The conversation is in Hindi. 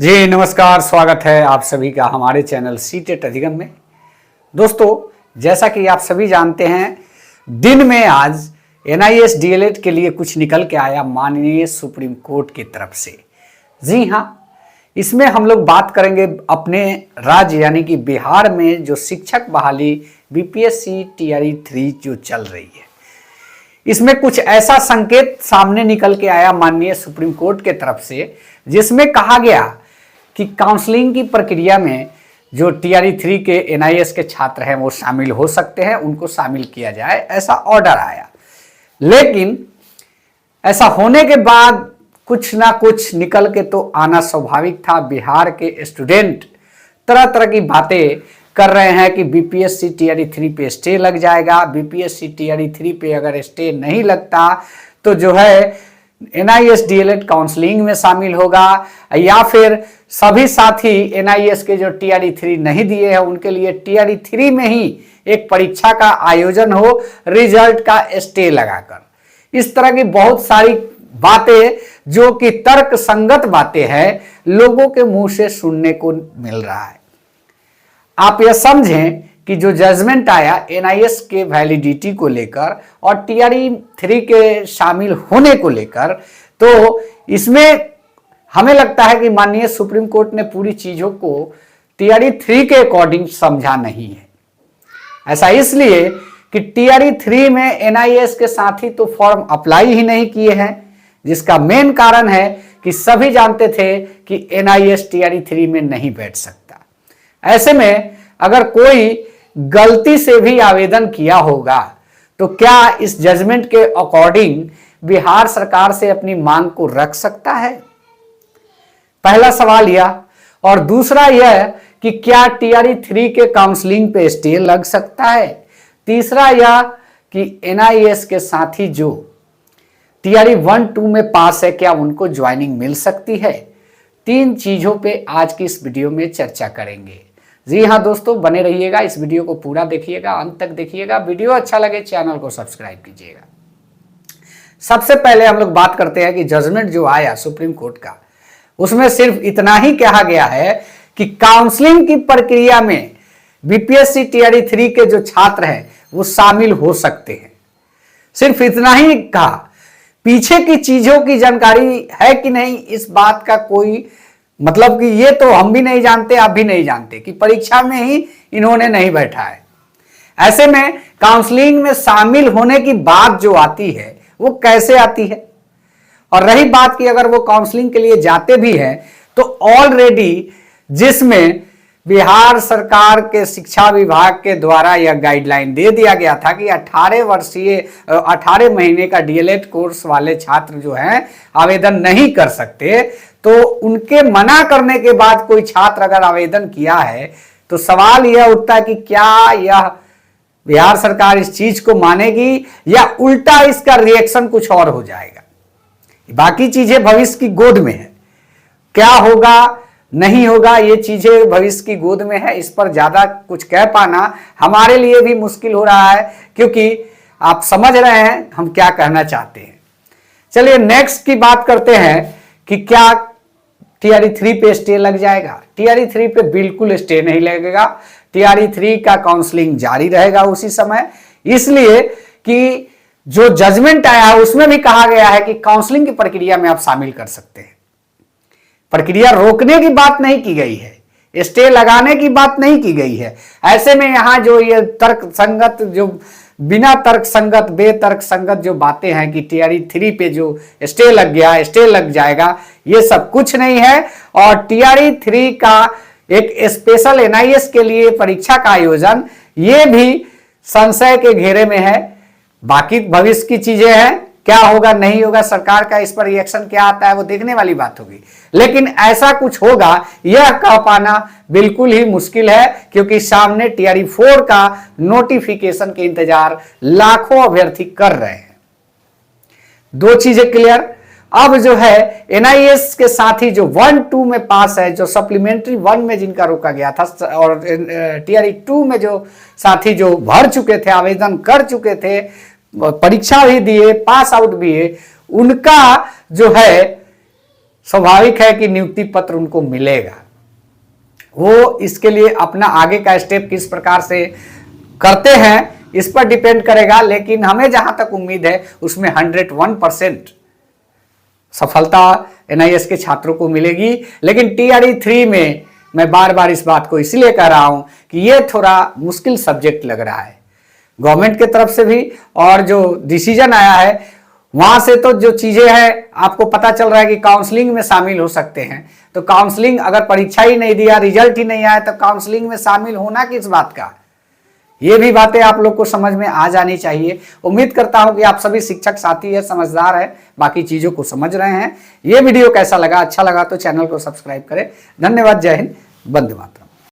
जी नमस्कार, स्वागत है आप सभी का हमारे चैनल सीटेट अधिगम में। दोस्तों, जैसा कि आप सभी जानते हैं, दिन में आज एनआईएस डीएलएड के लिए कुछ निकल के आया माननीय सुप्रीम कोर्ट की तरफ से। जी हाँ, इसमें हम लोग बात करेंगे अपने राज्य यानी कि बिहार में जो शिक्षक बहाली बीपीएससी टीआरई 3 जो चल रही है, इसमें कुछ ऐसा संकेत सामने निकल के आया माननीय सुप्रीम कोर्ट के तरफ से, जिसमें कहा गया कि काउंसलिंग की प्रक्रिया में जो टीआरई 3 के एनआईएस के छात्र हैं वो शामिल हो सकते हैं, उनको शामिल किया जाए, ऐसा ऑर्डर आया। लेकिन ऐसा होने के बाद कुछ ना कुछ निकल के तो आना स्वाभाविक था। बिहार के स्टूडेंट तरह तरह की बातें कर रहे हैं कि बीपीएससी टीआरई 3 पे स्टे लग जाएगा, बीपीएससी टीआरई 3 पे अगर स्टे नहीं लगता तो जो है एनआईएस डीएलएड काउंसलिंग में शामिल होगा, या फिर सभी साथी एनआईएस के जो टीआरई 3 नहीं दिए हैं उनके लिए टीआरई 3 में ही एक परीक्षा का आयोजन हो रिजल्ट का स्टे लगाकर। इस तरह की बहुत सारी बातें जो कि तर्क संगत बातें हैं, लोगों के मुंह से सुनने को मिल रहा है। आप यह समझें कि जो जजमेंट आया एनआईएस के वैलिडिटी को लेकर और टीआरई 3 के शामिल होने को लेकर, तो इसमें हमें लगता है कि माननीय सुप्रीम कोर्ट ने पूरी चीजों को टीआरई 3 के अकॉर्डिंग समझा नहीं है। ऐसा इसलिए कि टीआरई 3 में एनआईएस के साथी तो फॉर्म अप्लाई ही नहीं किए हैं, जिसका मेन कारण है कि सभी जानते थे कि एनआईएस टीआरई 3 में नहीं बैठ सकता। ऐसे में अगर कोई गलती से भी आवेदन किया होगा तो क्या इस जजमेंट के अकॉर्डिंग बिहार सरकार से अपनी मांग को रख सकता है? पहला सवाल यह, और दूसरा यह कि क्या टीआरई 3 के काउंसलिंग पे स्टे लग सकता है? तीसरा यह कि एनआईएस के साथी जो टीआरई 1-2 में पास है, क्या उनको ज्वाइनिंग मिल सकती है? 3 चीजों पे आज की इस वीडियो में चर्चा करेंगे। जी हाँ दोस्तों, बने रहिएगा, इस वीडियो को पूरा देखिएगा, अंत तक देखिएगा। वीडियो अच्छा लगे चैनल को सब्सक्राइब कीजिएगा। सबसे पहले हम लोग बात करते हैं कि जजमेंट जो आया सुप्रीम कोर्ट का, उसमें सिर्फ इतना ही कहा गया है कि काउंसलिंग की प्रक्रिया में बीपीएससी टीआरई 3 के जो छात्र हैं वो शामिल हो सकते हैं। सिर्फ इतना ही कहा। पीछे की चीजों की जानकारी है कि नहीं, इस बात का कोई मतलब कि ये तो हम भी नहीं जानते, आप भी नहीं जानते कि परीक्षा में ही इन्होंने नहीं बैठा है। ऐसे में काउंसलिंग में शामिल होने की बात जो आती है वो कैसे आती है? और रही बात कि अगर वो काउंसलिंग के लिए जाते भी हैं तो ऑलरेडी जिसमें बिहार सरकार के शिक्षा विभाग के द्वारा यह गाइडलाइन दे दिया गया था कि 18 महीने का डीएलएड कोर्स वाले छात्र जो हैं आवेदन नहीं कर सकते। तो उनके मना करने के बाद कोई छात्र अगर आवेदन किया है तो सवाल यह उठता है कि क्या यह बिहार सरकार इस चीज को मानेगी या उल्टा इसका रिएक्शन कुछ और हो जाएगा। बाकी चीजें भविष्य की गोद में है, क्या होगा नहीं होगा ये चीजें भविष्य की गोद में है। इस पर ज्यादा कुछ कह पाना हमारे लिए भी मुश्किल हो रहा है, क्योंकि आप समझ रहे हैं हम क्या कहना चाहते हैं। चलिए नेक्स्ट की बात करते हैं कि क्या टीआरई 3 पे स्टे लग जाएगा? टीआरई 3 पे बिल्कुल स्टे नहीं लगेगा। टीआरई 3 का काउंसलिंग जारी रहेगा उसी समय, इसलिए कि जो जजमेंट आया है उसमें भी कहा गया है कि काउंसलिंग की प्रक्रिया में आप शामिल कर सकते हैं। प्रक्रिया रोकने की बात नहीं की गई है, स्टे लगाने की बात नहीं की गई है। ऐसे में यहां जो ये तर्क संगत, जो बिना तर्क संगत, बेतर्क संगत जो बातें हैं कि टीआरई 3 पे जो स्टे लग गया, स्टे लग जाएगा, ये सब कुछ नहीं है। और टीआरई 3 का एक स्पेशल एनआईएस के लिए परीक्षा का आयोजन, ये भी संशय के घेरे में है। बाकी भविष्य की चीजें हैं, क्या होगा नहीं होगा, सरकार का इस पर रिएक्शन क्या आता है वो देखने वाली बात होगी। लेकिन ऐसा कुछ होगा यह कह पाना बिल्कुल ही मुश्किल है, क्योंकि सामने टीआरई 4 का नोटिफिकेशन के इंतजार लाखों अभ्यर्थी कर रहे हैं। 2 चीजें क्लियर। अब जो है एनआईएस के साथी जो 1-2 में पास है, जो सप्लीमेंट्री 1 में जिनका रोका गया था, और टीआरई 2 में जो साथी जो भर चुके थे, आवेदन कर चुके थे, परीक्षा भी दिए, पास आउट भी है, उनका जो है स्वाभाविक है कि नियुक्ति पत्र उनको मिलेगा। वो इसके लिए अपना आगे का स्टेप किस प्रकार से करते हैं इस पर डिपेंड करेगा, लेकिन हमें जहां तक उम्मीद है उसमें 101% सफलता एनआईएस के छात्रों को मिलेगी। लेकिन टीआरई 3 में मैं बार बार इस बात को इसलिए कह रहा हूं कि यह थोड़ा मुश्किल सब्जेक्ट लग रहा है गवर्नमेंट की तरफ से भी, और जो डिसीजन आया है वहां से तो जो चीजें हैं आपको पता चल रहा है कि काउंसलिंग में शामिल हो सकते हैं। तो काउंसलिंग, अगर परीक्षा ही नहीं दिया, रिजल्ट ही नहीं आया, तो काउंसलिंग में शामिल होना किस बात का, ये भी बातें आप लोग को समझ में आ जानी चाहिए। उम्मीद करता हूं कि आप सभी शिक्षक साथी है, समझदार है, बाकी चीजों को समझ रहे हैं। ये वीडियो कैसा लगा, अच्छा लगा तो चैनल को सब्सक्राइब करें। धन्यवाद। जय हिंद, वंदे मातरम।